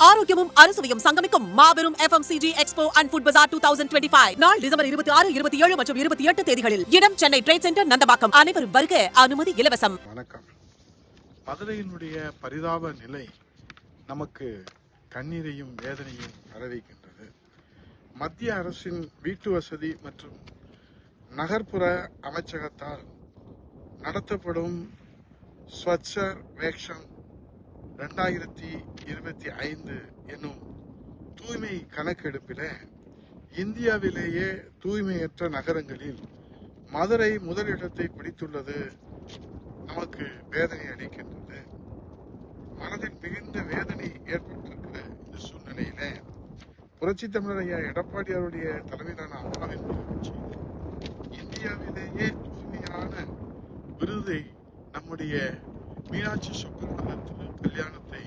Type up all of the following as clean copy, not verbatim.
ஆரோக்கியமும் அறுசுவையும் சங்கமிக்கும் மாபெரும் FMCG எக்ஸ்போ அண்ட் ஃபுட் பஜார் 2025 நாள் டிசம்பர் 26, 27 மற்றும் 28 தேதிகளில். இடம் சென்னை ட்ரேட் சென்டர், நந்தபாக்கம். அனைவரும் வருக, அனுமதி இலவசம். வணக்கம். மதுரையினுடைய பரிதாப நிலை நமக்கு கண்ணீரையும் வேதனையும் வரவைக்கின்றது. மத்திய அரசின் வீட்டு வசதி மற்றும் நகர்ப்புற அமைச்சகத்தால் நடத்தப்படும் ஸ்வச்சர் வேக்ஷன் 2025 என்னும் தூய்மை கணக்கெடுப்பில் இந்தியாவிலேயே தூய்மையற்ற நகரங்களில் மதுரை முதலிடத்தை பிடித்துள்ளது நமக்கு வேதனை அளிக்கின்றது. மனதில் மிகுந்த வேதனை ஏற்பட்டிருக்கிற இந்த சூழ்நிலையில புரட்சி தமிழர் ஐயா எடப்பாடி அவருடைய தலைமையிலான அம்மாவின் முயற்சியில் இந்தியாவிலேயே தூய்மையான விருதை நம்முடைய மீனாட்சி சொக்கநாதர் கல்யாணத்தை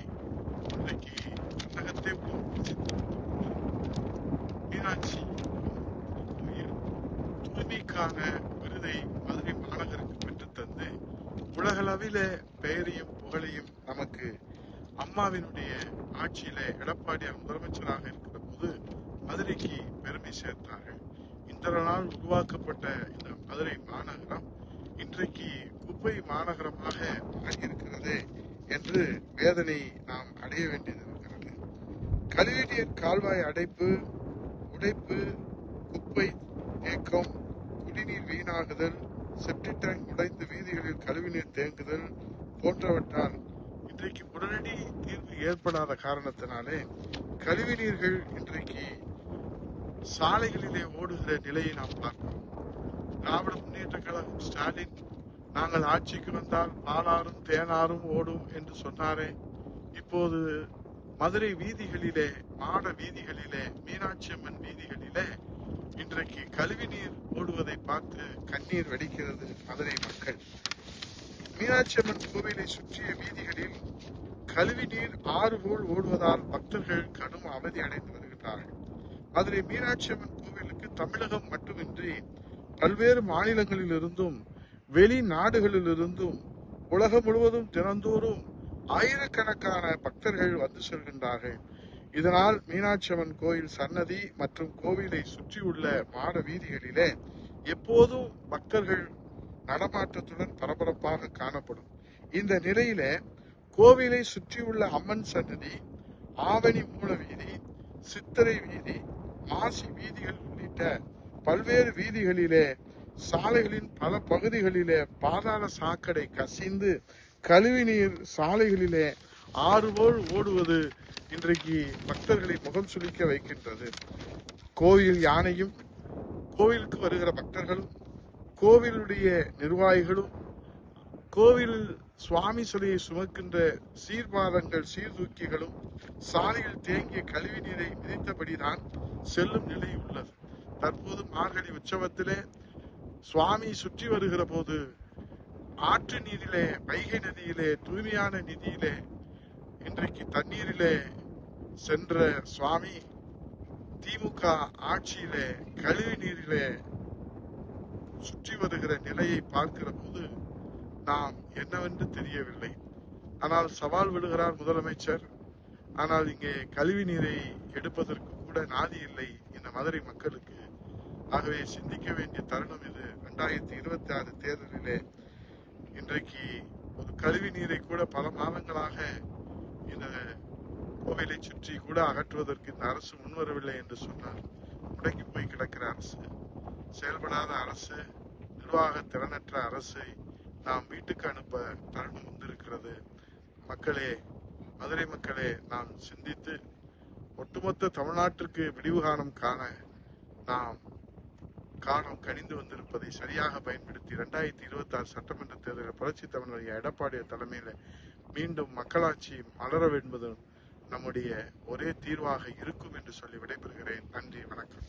இன்றைக்கு உலகத்தை மீனாட்சி கோயில் தூய்மைக்கான விருதை மதுரை மாநகருக்கு பெற்றுத்தந்து உலகளவில பெயரையும் புகழையும் நமக்கு அம்மாவினுடைய ஆட்சியில எடப்பாடியார் முதலமைச்சராக இருக்கிற போது மதுரைக்கு பெருமை சேர்த்தார்கள். இந்த நாள் உருவாக்கப்பட்ட இந்த மதுரை மாநகரம் இன்றைக்கு குப்பை மாநகரமாக மாறியிருக்கிறது என்று வேதனை நாம் அடைய வேண்டியிருக்கிறது. கழிவுநீர் கால்வாய் அடைப்பு, உடைப்பு, குப்பை தேக்கம், குடிநீர் வீணாகுதல், செப்டிக் டேங்க் உடைந்து வீதிகளில் கழிவுநீர் தேங்குதல் போன்றவற்றால் இன்றைக்கு உடனடி தீர்வு ஏற்படாத காரணத்தினாலே கழிவுநீர்கள் இன்றைக்கு சாலைகளிலே ஓடுகிற நிலையை நாம் பார்க்கிறோம். திராவிட முன்னேற்ற கழகம் ஸ்டாலின் நாங்கள் ஆட்சிக்கு வந்தால் பாலாறும் தேனாரும் ஓடும் என்று சொன்னாரே, இப்போது மதுரை வீதிகளிலே, மாட வீதிகளிலே, மீனாட்சி அம்மன் வீதிகளிலே இன்றைக்கு கழிவு நீர் ஓடுவதை பார்த்து கண்ணீர் வடிக்கிறது மதுரை மக்கள். மீனாட்சி அம்மன் கோவிலை சுற்றிய வீதிகளில் கழிவு நீர் ஆறு போல் ஓடுவதால் பக்தர்கள் கடும் அவதி அடைந்து வருகின்றார்கள். மதுரை மீனாட்சி அம்மன் கோவிலுக்கு தமிழகம் மட்டுமின்றி பல்வேறு மாநிலங்களிலிருந்தும் வெளிநாடுகளிலிருந்தும் உலகம் முழுவதும் தினந்தோறும் ஆயிரக்கணக்கான பக்தர்கள் வந்து செல்கின்றார்கள். இதனால் மீனாட்சி அம்மன் கோயில் சன்னதி மற்றும் கோவிலை சுற்றியுள்ள மாட வீதிகளிலே எப்போதும் பக்தர்கள் நடமாட்டத்துடன் பரபரப்பாக காணப்படும். இந்த நிலையில கோவிலை சுற்றியுள்ள அம்மன் சன்னதி, ஆவணி மூல வீதி, சித்திரை வீதி, மாசி வீதிகள் உள்ளிட்ட பல்வேறு வீதிகளிலே சாலைகளின் பல பகுதிகளிலே பாதாள சாக்கடை கசிந்து கழிவுநீர் சாலைகளிலே ஆறு போல் ஓடுவது இன்றைக்கு பக்தர்களை முகம் சுளிக்க வைக்கின்றது. கோவில் யானையும், கோவிலுக்கு வருகிற பக்தர்களும், கோவிலுடைய நிர்வாகிகளும், கோவில் சுவாமி சிலையை சுமக்கின்ற சீர்பாதங்கள், சீர்தூக்கிகளும் சாலையில் தேங்கிய கழிவு நீரை மிதித்தபடிதான் செல்லும் நிலை உள்ளது. தற்போது மார்கழி உற்சவத்திலே சுவாமி சுற்றி வருகிற போது ஆற்று நீரிலே, வைகை நதியிலே, தூய்மையான நிதியிலே இன்றைக்கு தண்ணீரிலே சென்ற சுவாமி திமுக ஆட்சியிலே கழிவு நீரிலே சுற்றி வருகிற நிலையை பார்க்கிற போது நாம் என்னவென்று தெரியவில்லை. ஆனால் சவால் விடுகிறார் முதலமைச்சர். ஆனால் இங்கே கழிவு நீரை எடுப்பதற்கு கூட நாதி இல்லை இந்த மதுரை மக்களுக்கு. ஆகவே சிந்திக்க வேண்டிய தருணம் இது. 2026 தேர்தலிலே இன்றைக்கு ஒரு கழிவு நீரை கூட பல மாதங்களாக இந்த கோவிலை சுற்றி கூட அகற்றுவதற்கு இந்த அரசு முன்வரவில்லை என்று சொன்னார். முடங்கி போய் கிடக்கிற அரசு, செயல்படாத அரசு, நிர்வாக திறனற்ற அரசை நாம் வீட்டுக்கு அனுப்ப தருணம் வந்திருக்கிறது. மக்களே, மதுரை மக்களே, நாம் சிந்தித்து ஒட்டுமொத்த தமிழ்நாட்டிற்கு விடிவு காண நாம் காலம் கனிந்து வந்திருப்பதை சரியாக பயன்படுத்தி 2026 சட்டமன்ற தேர்தலில் புரட்சி தமிழர் எடப்பாடி தலைமையில் மீண்டும் மக்களாட்சி மலர என்பது நம்முடைய ஒரே தீர்வாக இருக்கும் என்று சொல்லி விடைபெறுகிறேன். நன்றி, வணக்கம்.